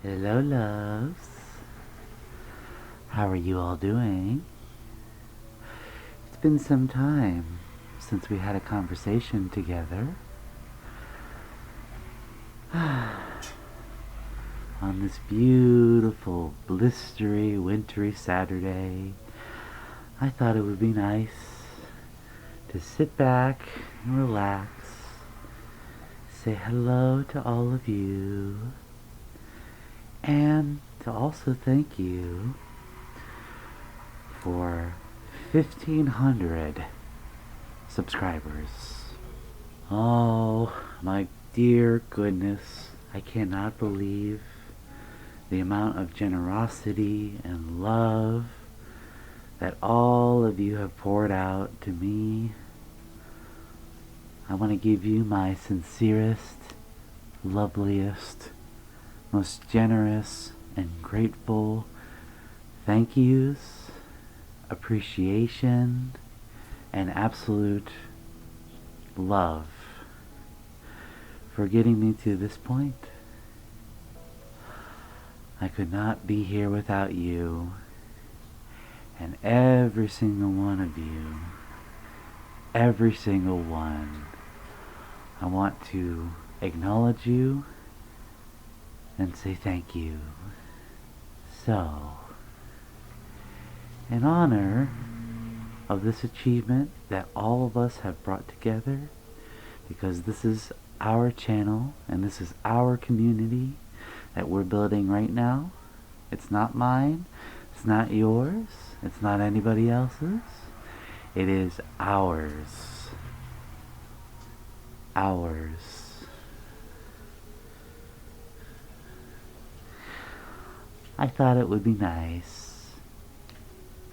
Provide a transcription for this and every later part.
Hello, loves. How are you all doing? It's been some time since we had a conversation together. On this beautiful, blistery, wintry Saturday, I thought it would be nice to sit back and relax, say hello to all of you, and to also thank you for 1,500 subscribers. Oh my dear goodness, I cannot believe the amount of generosity and love that all of you have poured out to me. I want to give you my sincerest, loveliest, most generous and grateful thank yous, appreciation, and absolute love for getting me to this point. I could not be here without you, and every single one of you, every single one, I want to acknowledge you and say thank you. So, in honor of this achievement that all of us have brought together, because this is our channel and this is our community that we're building right now. It's not mine, it's not yours, it's not anybody else's. It is ours. Ours. I thought it would be nice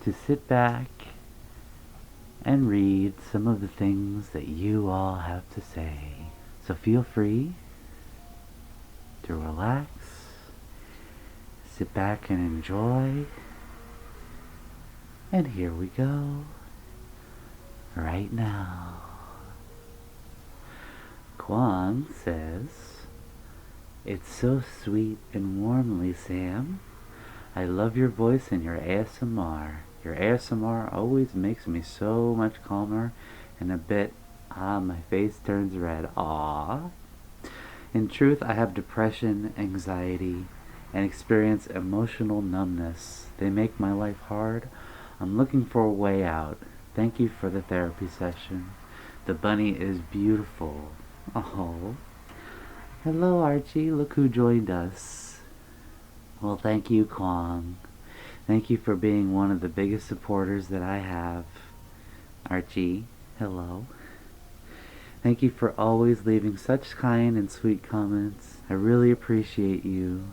to sit back and read some of the things that you all have to say. So feel free to relax, sit back and enjoy. And here we go, right now. Kwon says, "It's so sweet and warmly, Sam. I love your voice and your ASMR. Your ASMR always makes me so much calmer and a bit, my face turns red. Aww. In truth, I have depression, anxiety, and experience emotional numbness. They make my life hard. I'm looking for a way out. Thank you for the therapy session. The bunny is beautiful." Oh. Hello, Archie. Look who joined us. Well, thank you, Kwong. Thank you for being one of the biggest supporters that I have. Archie, hello. Thank you for always leaving such kind and sweet comments. I really appreciate you.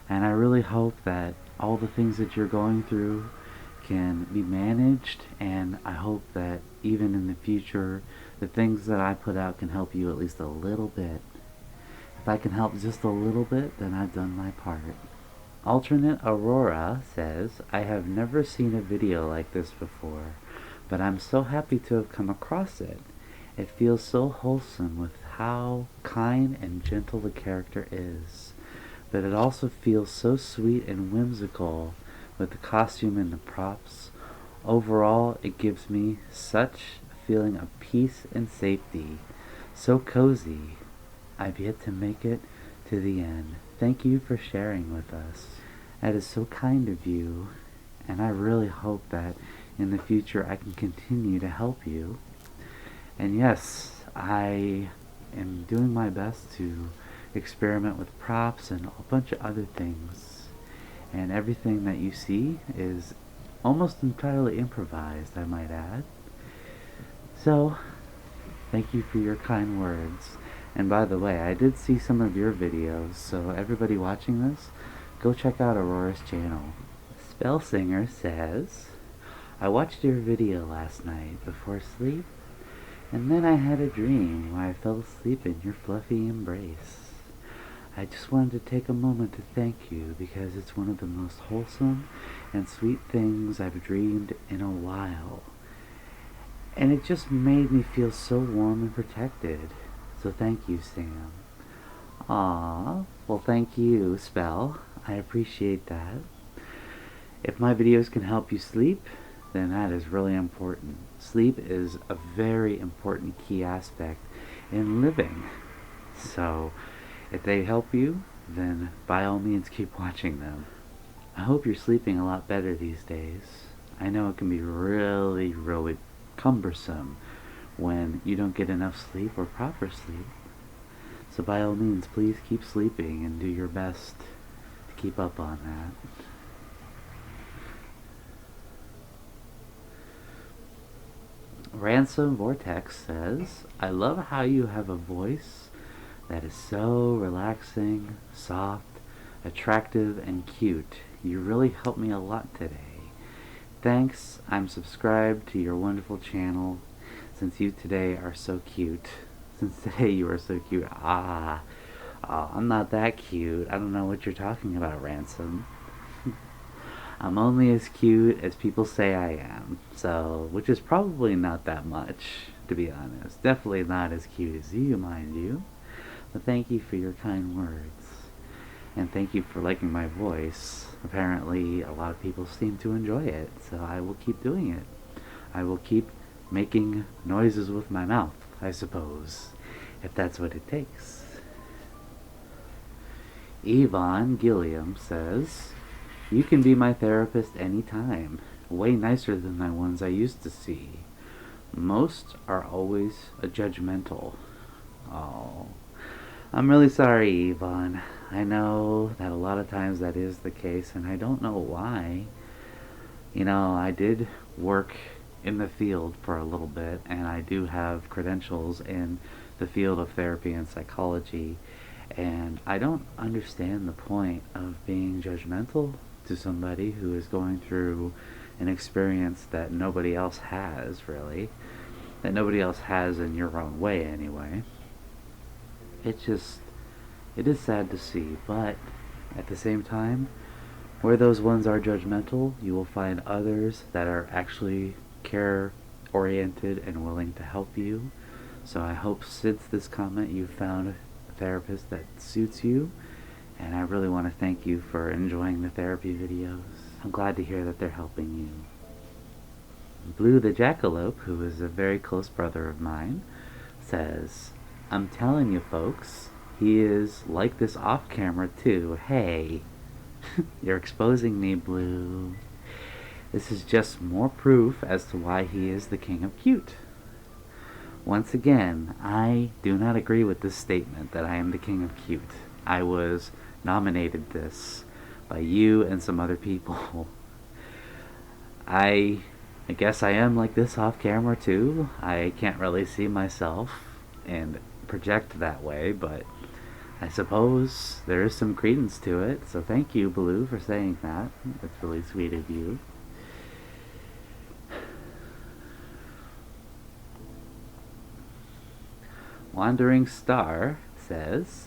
And I really hope that all the things that you're going through can be managed, and I hope that even in the future, the things that I put out can help you at least a little bit. If I can help just a little bit, then I've done my part. Alternate Aurora says, "I have never seen a video like this before, but I'm so happy to have come across it. It feels so wholesome with how kind and gentle the character is, but it also feels so sweet and whimsical with the costume and the props. Overall, it gives me such a feeling of peace and safety. So cozy. I've yet to make it to the end. Thank you for sharing with us. That is so kind of you, and I really hope that in the future I can continue to help you. And yes, I am doing my best to experiment with props and a bunch of other things. And everything that you see is almost entirely improvised, I might add. So, thank you for your kind words. And by the way, I did see some of your videos, so everybody watching this, go check out Aurora's channel." Spellsinger says, "I watched your video last night before sleep, and then I had a dream where I fell asleep in your fluffy embrace. I just wanted to take a moment to thank you because it's one of the most wholesome and sweet things I've dreamed in a while. And it just made me feel so warm and protected. So thank you, Sam. Aw, well thank you, Spell. I appreciate that. If my videos can help you sleep, then that is really important. Sleep is a very important key aspect in living. So, if they help you, then by all means keep watching them. I hope you're sleeping a lot better these days. I know it can be really, really cumbersome when you don't get enough sleep or proper sleep. So by all means, please keep sleeping and do your best to keep up on that. Ransom Vortex says, I love how you have a voice that is so relaxing, soft, attractive, and cute. You really helped me a lot today. Thanks, I'm subscribed to your wonderful channel. Since you today are so cute. Since today you are so cute. Oh, I'm not that cute. I don't know what you're talking about, Ransom. I'm only as cute as people say I am. So, which is probably not that much, to be honest. Definitely not as cute as you, mind you. But thank you for your kind words. And thank you for liking my voice. Apparently, a lot of people seem to enjoy it, so I will keep doing it. I will keep making noises with my mouth, I suppose, if that's what it takes. Yvonne Gilliam says, you can be my therapist anytime. Way nicer than the ones I used to see. Most are always judgmental. Oh, I'm really sorry, Yvonne. I know that a lot of times that is the case, and I don't know why. You know, I did work in the field for a little bit, and I do have credentials in the field of therapy and psychology, and I don't understand the point of being judgmental to somebody who is going through an experience that nobody else has, really. That nobody else has in your own way, anyway. It is sad to see, but at the same time, where those ones are judgmental, you will find others that are actually care-oriented and willing to help you. So I hope since this comment you've found a therapist that suits you, and I really want to thank you for enjoying the therapy videos. I'm glad to hear that they're helping you. Blue the Jackalope, who is a very close brother of mine, says, I'm telling you folks, he is like this off camera too. Hey, you're exposing me, Blue. This is just more proof as to why he is the king of cute. Once again, I do not agree with this statement that I am the king of cute. I was nominated this by you and some other people. I guess I am like this off camera too. I can't really see myself and project that way, but I suppose there is some credence to it. So thank you, Blue, for saying that. That's really sweet of you. Wandering Star says,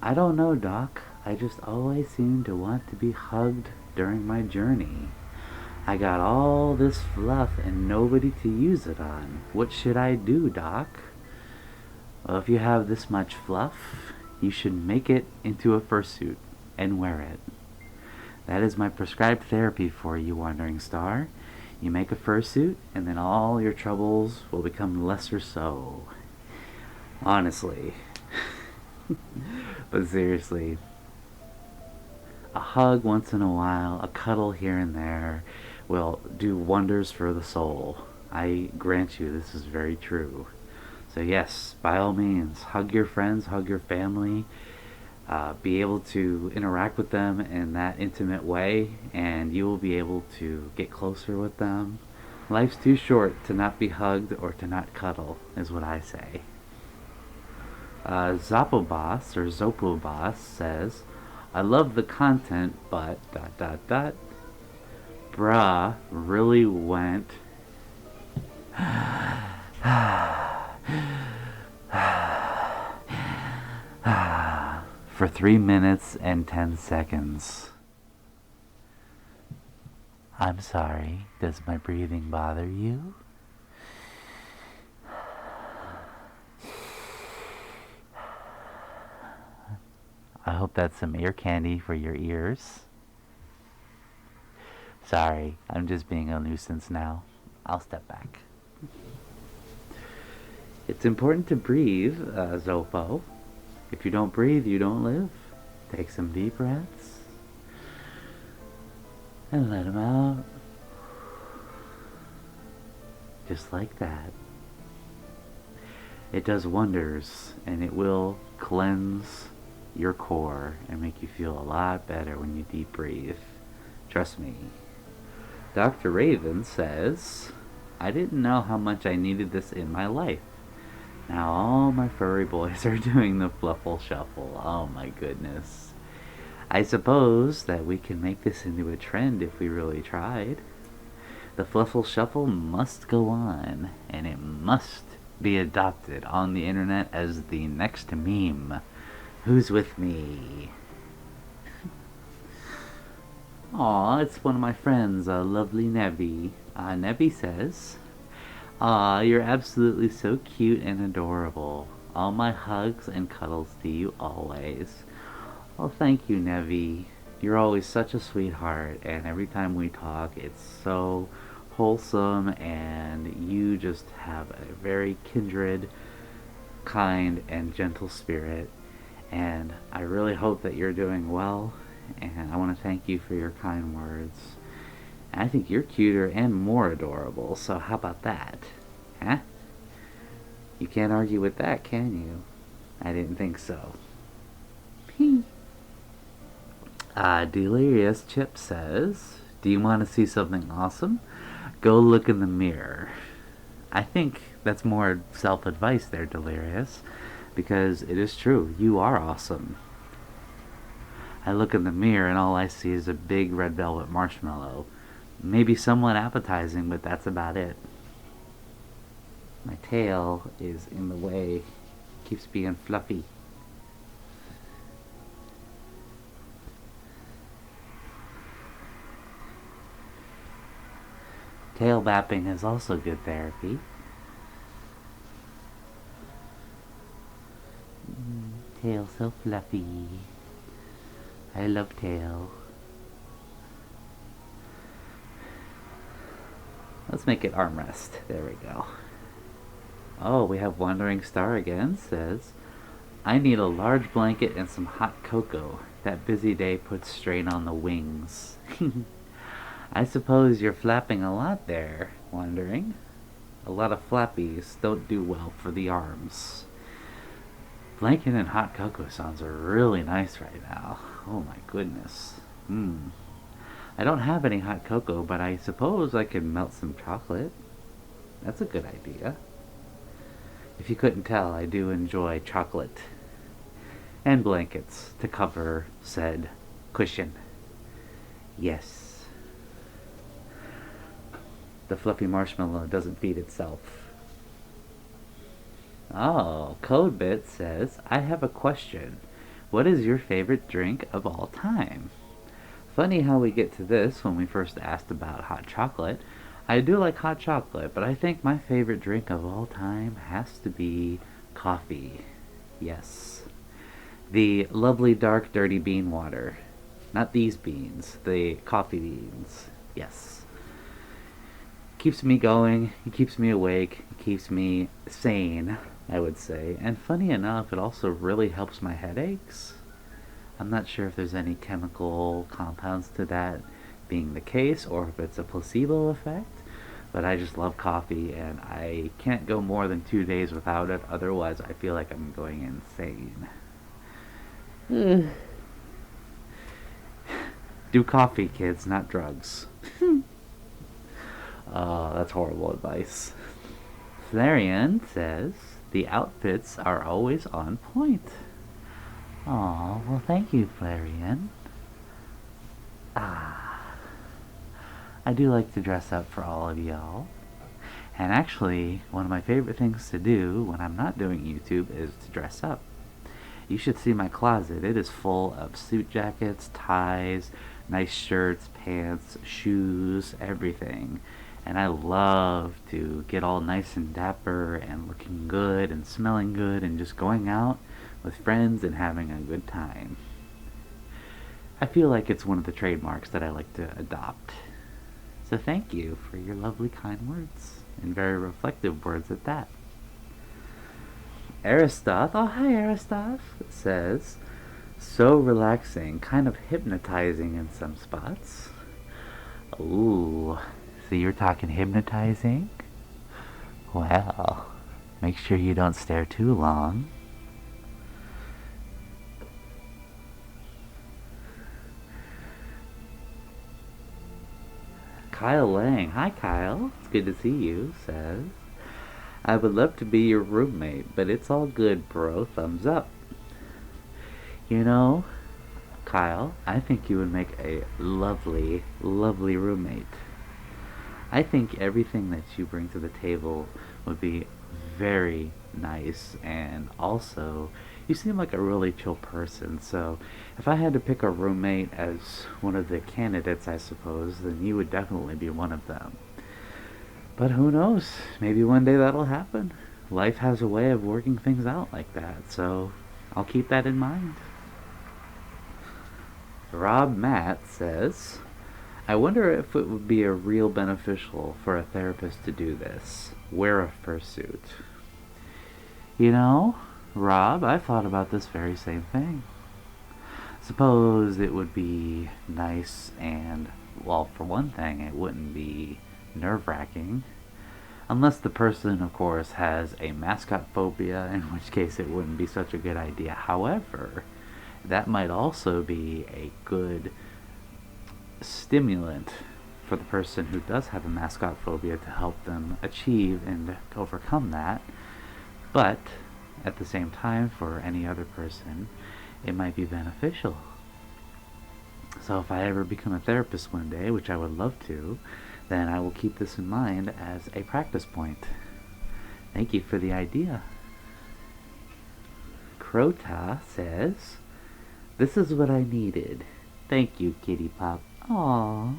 I don't know, Doc. I just always seem to want to be hugged during my journey. I got all this fluff and nobody to use it on. What should I do, Doc? Well, if you have this much fluff, you should make it into a fursuit and wear it. That is my prescribed therapy for you, Wandering Star. You make a fursuit, and then all your troubles will become lesser so. Honestly. But seriously, a hug once in a while, a cuddle here and there, will do wonders for the soul. I grant you this is very true. So yes, by all means, hug your friends, hug your family, be able to interact with them in that intimate way, and you will be able to get closer with them. Life's too short to not be hugged or to not cuddle, is what I say. Zopobos, or Zopobos, says, I love the content, but ... Bruh really went for 3 minutes and 10 seconds. I'm sorry, does my breathing bother you? I hope that's some ear candy for your ears. Sorry, I'm just being a nuisance now. I'll step back. It's important to breathe, Zopho. If you don't breathe, you don't live. Take some deep breaths and let them out. Just like that. It does wonders, and it will cleanse your core and make you feel a lot better when you deep breathe. Trust me. Dr. Raven says, I didn't know how much I needed this in my life. Now all my furry boys are doing the fluffle shuffle. Oh my goodness. I suppose that we can make this into a trend if we really tried. The fluffle shuffle must go on, and it must be adopted on the internet as the next meme. Who's with me? Aw, it's one of my friends, lovely Nebby. Nebby says, aw, you're absolutely so cute and adorable. All my hugs and cuddles to you always. Well, thank you, Nebby. You're always such a sweetheart, and every time we talk, it's so wholesome, and you just have a very kindred, kind, and gentle spirit. And I really hope that you're doing well, and I want to thank you for your kind words. I think you're cuter and more adorable, so how about that? Huh? You can't argue with that, can you? I didn't think so. Delirious Chip says, do you want to see something awesome? Go look in the mirror. I think that's more self-advice there, Delirious, because it is true, you are awesome. I look in the mirror and all I see is a big red velvet marshmallow. Maybe somewhat appetizing, but that's about it. My tail is in the way. Keeps being fluffy. Tail bapping is also good therapy. Tail so fluffy. I love tail. Let's make it armrest. There we go. Oh, we have Wandering Star again. Says, I need a large blanket and some hot cocoa. That busy day puts strain on the wings. I suppose you're flapping a lot there, Wandering. A lot of flappies don't do well for the arms. Blanket and hot cocoa sounds really nice right now. Oh my goodness. I don't have any hot cocoa, but I suppose I could melt some chocolate. That's a good idea. If you couldn't tell, I do enjoy chocolate. And blankets to cover said cushion. Yes. The fluffy marshmallow doesn't feed itself. Oh, Codebit says, I have a question. What is your favorite drink of all time? Funny how we get to this when we first asked about hot chocolate. I do like hot chocolate, but I think my favorite drink of all time has to be coffee. Yes. The lovely dark dirty bean water. Not these beans, the coffee beans. Yes. Keeps me going, it keeps me awake, it keeps me sane, I would say. And funny enough, it also really helps my headaches. I'm not sure if there's any chemical compounds to that being the case, or if it's a placebo effect, but I just love coffee, and I can't go more than 2 days without it, otherwise I feel like I'm going insane. Do coffee, kids, not drugs. That's horrible advice. Flareon says, the outfits are always on point. Aw, well thank you, Flareon. I do like to dress up for all of y'all. And actually, one of my favorite things to do when I'm not doing YouTube is to dress up. You should see my closet. It is full of suit jackets, ties, nice shirts, pants, shoes, everything. And I love to get all nice and dapper and looking good and smelling good and just going out with friends and having a good time. I feel like it's one of the trademarks that I like to adopt. So thank you for your lovely kind words, and very reflective words at that. Aristoth, oh hi Aristoth, says, so relaxing, kind of hypnotizing in some spots. Ooh, so you're talking hypnotizing? Well, make sure you don't stare too long. Kyle Lang, hi Kyle, it's good to see you, says, I would love to be your roommate, but it's all good, bro, thumbs up. You know, Kyle, I think you would make a lovely, lovely roommate. I think everything that you bring to the table would be very nice, and also you seem like a really chill person, so if I had to pick a roommate as one of the candidates, I suppose, then you would definitely be one of them. But who knows, maybe one day that'll happen. Life has a way of working things out like that, so I'll keep that in mind. Rob Matt says, I wonder if it would be a real beneficial for a therapist to do this. Wear a fursuit. You know, Rob, I thought about this very same thing. Suppose it would be nice and, well, for one thing, it wouldn't be nerve-wracking. Unless the person, of course, has a mascot phobia, in which case it wouldn't be such a good idea. However, that might also be a good stimulant for the person who does have a mascot phobia to help them achieve and overcome that. But at the same time, for any other person, it might be beneficial. So if I ever become a therapist one day, which I would love to, then I will keep this in mind as a practice point. Thank you for the idea. Crota says, this is what I needed. Thank you, Kitty Pup. Aww.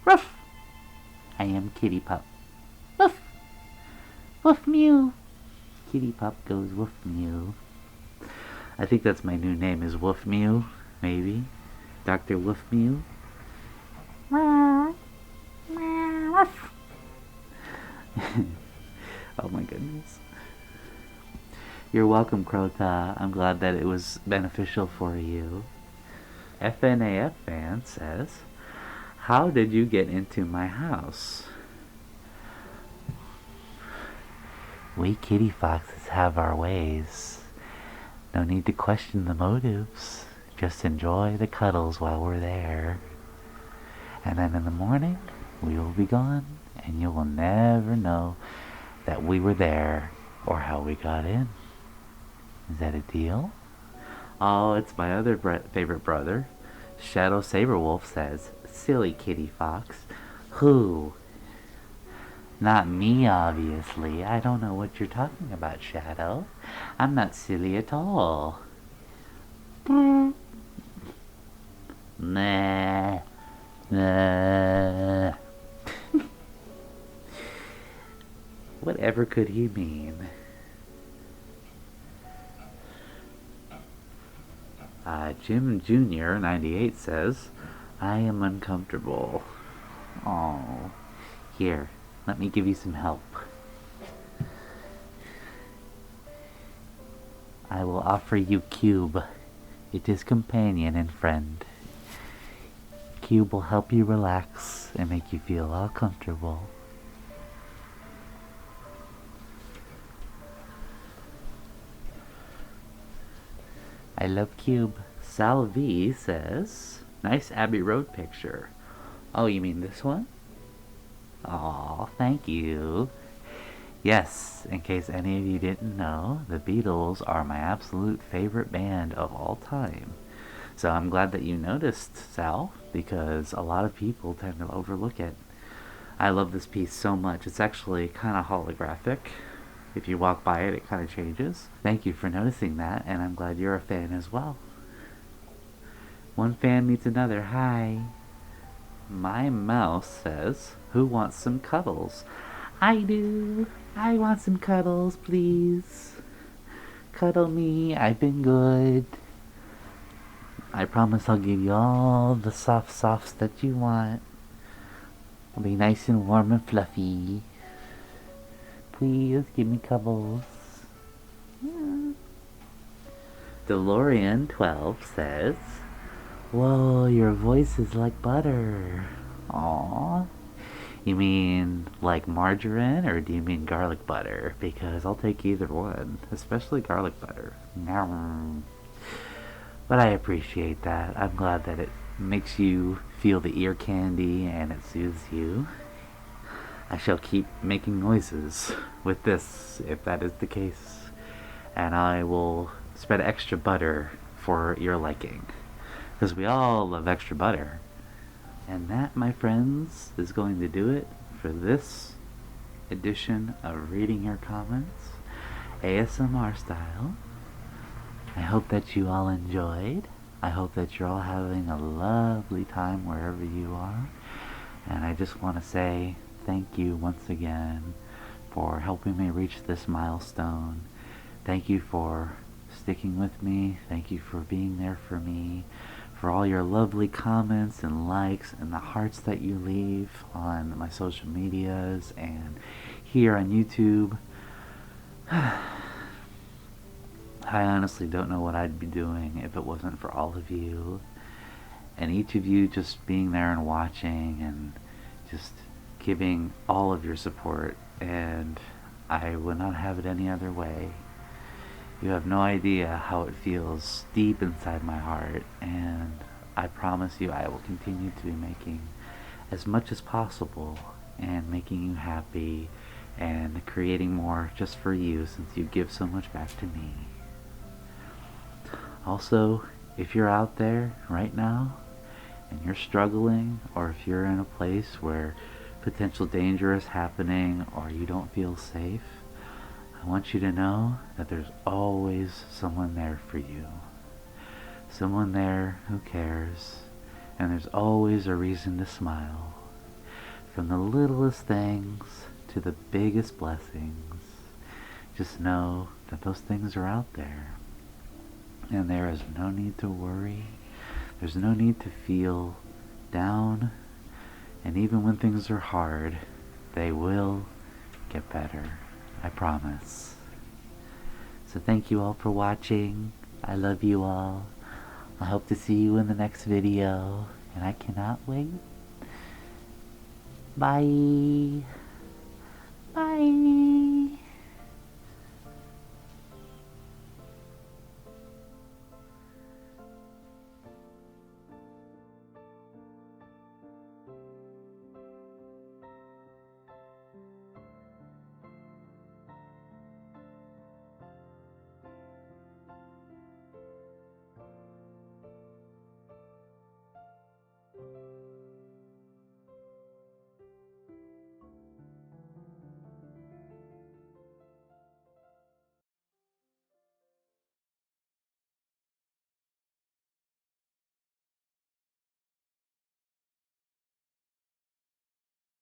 Ruff! I am Kitty Pup. Woof! Woof mew! Kitty Pup goes woof mew. I think that's my new name is Woof Mew, maybe. Dr. Woof Mew. Oh my goodness. You're welcome, Crota. I'm glad that it was beneficial for you. FNAF fan says, how did you get into my house? We kitty foxes have our ways. No need to question the motives. Just enjoy the cuddles while we're there. And then in the morning, we will be gone, and you will never know that we were there or how we got in. Is that a deal? Oh, it's my other favorite brother. Shadow Saberwolf says, silly kitty fox. Who? Not me, obviously. I don't know what you're talking about, Shadow. I'm not silly at all. Nah. Nah. Whatever could he mean? Jim Jr. 98 says, I am uncomfortable. Oh, here, let me give you some help. I will offer you Cube. It is companion and friend. Cube will help you relax and make you feel all comfortable. I love Cube. Sal V says, nice Abbey Road picture. Oh, you mean this one? Aw, thank you. Yes, in case any of you didn't know, the Beatles are my absolute favorite band of all time. So I'm glad that you noticed, Sal, because a lot of people tend to overlook it. I love this piece so much. It's actually kind of holographic. If you walk by it, it kind of changes. Thank you for noticing that, and I'm glad you're a fan as well. One fan meets another. Hi. My mouse says, who wants some cuddles? I do. I want some cuddles, please. Cuddle me. I've been good. I promise I'll give you all the soft softs that you want. I'll be nice and warm and fluffy. Please give me cuddles. Yeah. DeLorean12 says, "Whoa, your voice is like butter." Aww. You mean like margarine, or do you mean garlic butter? Because I'll take either one, especially garlic butter. But I appreciate that. I'm glad that it makes you feel the ear candy and it soothes you. I shall keep making noises with this, if that is the case. And I will spread extra butter for your liking. Because we all love extra butter. And that, my friends, is going to do it for this edition of Reading Your Comments, ASMR style. I hope that you all enjoyed. I hope that you're all having a lovely time wherever you are. And I just want to say thank you once again for helping me reach this milestone. Thank you for sticking with me. Thank you for being there for me. For all your lovely comments and likes and the hearts that you leave on my social medias and here on YouTube. I honestly don't know what I'd be doing if it wasn't for all of you. And each of you just being there and watching and just giving all of your support. And I would not have it any other way. You have no idea how it feels deep inside my heart, and I promise you I will continue to be making as much as possible and making you happy and creating more just for you, since you give so much back to me. Also, if you're out there right now and you're struggling, or if you're in a place where potential danger is happening or you don't feel safe, I want you to know that there's always someone there for you. Someone there who cares, and there's always a reason to smile. From the littlest things to the biggest blessings, just know that those things are out there. And there is no need to worry. There's no need to feel down. And even when things are hard, they will get better. I promise. So thank you all for watching. I love you all. I hope to see you in the next video. And I cannot wait. Bye. Bye.